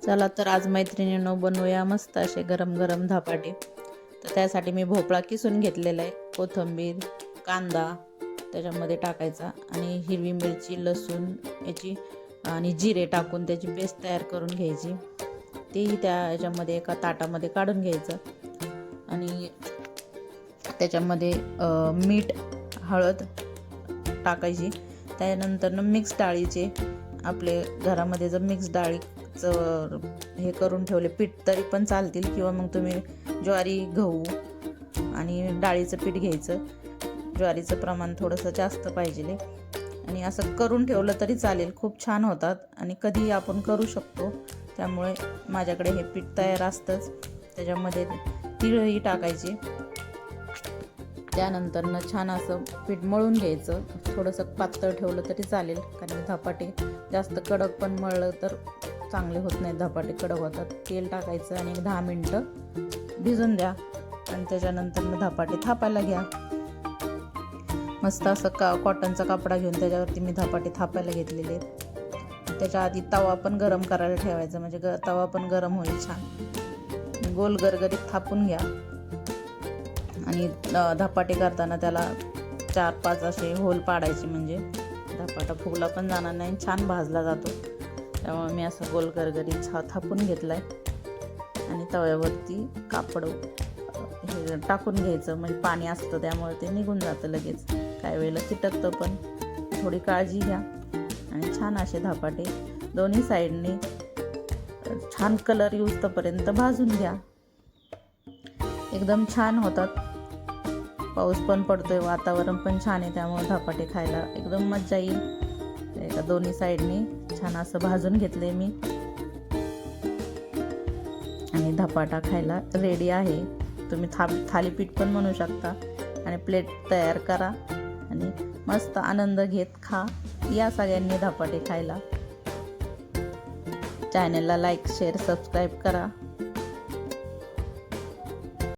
चला तर आज मैत्रिणींनो बनवूया मस्त असे गरम गरम धपाटे। तर त्यासाठी मी भोपळा किसून घेतलेला आहे, कोथिंबीर, कांदा त्याच्यामध्ये टाकायचा आणि हिरवी मिरची, लसूण याची आणि जिरे टाकून त्याची पेस्ट तयार करून घ्यायची। तेही त्याच्यामध्ये एका ताटामध्ये काढून घ्यायचं आणि त्याच्यामध्ये मीठ, हळद टाकायची। त्यानंतर मिक्स डाळीचे आपले घरामध्ये जर मिक्स डाळीचं हे करून ठेवले पीठ तरी पण चालतील, किंवा मग तुम्ही ज्वारी, गहू आणि डाळीचं पीठ घ्यायचं। ज्वारीचं प्रमाण थोडंसं जास्त पाहिजे आणि असं करून ठेवलं तरी चालेल, खूप छान होतात आणि कधीही आपण करू शकतो। त्यामुळे माझ्याकडे हे पीठ तयार असतंच। त्याच्यामध्ये तीळही टाकायचे। त्यानंतर छान असं पीठ मळून घ्यायचं। थोडंसं पातळ ठेवलं तरी चालेल, कारण धपाटे जास्त कडक पण मळलं तर चांगले होत नाही, धपाटे कडक होतात। तेल टाकायचं आणि 10 मिनटं भिजून द्या आणि त्याच्यानंतर धपाटे थापायला घ्या। मस्त असं कॉटनचा कपडा घेऊन त्याच्यावरती मी धपाटे थापायला घेतलेले आहेत। त्याच्या आधी तवा पण गरम करायला ठेवायचा, म्हणजे तवा पण गरम होईल छान। गोल गरगरीत थापून घ्या आणि धपाटे करताना त्याला 4-5 असे होल पाडायचे, म्हणजे धपाटा फुगला पण जाणार नाही, छान भाजला जातो। त्यामुळे मी असं गोल गरगरीत थापून घेतलाय आणि तव्यावरती कापड हे टाकून घ्यायचं, म्हणजे पाणी असतं त्यामुळे ते निघून जातं लगेच, काही वेळेला चिटकतं पण थोडी काळजी घ्या। आणि छान असे धपाटे दोन्ही साईडने छान कलर येऊपर्यंत भाजून घ्या, एकदम छान होतात। पाऊस पण पडतोय, वातावरण पण छान आहे, त्यामुळे धपाटे खायला एकदम मजा येईल। एका दोन्ही साईडने छान असं भाजून घेतले मी आणि धपाटा खायला रेडी आहे। तुम्ही थालीपीठ पण बनवू शकता आणि प्लेट तयार करा आणि मस्त आनंद घेत खा। या सगळ्यांनी धपाटे खायला। चॅनलला लाईक, शेअर, सबस्क्राईब करा।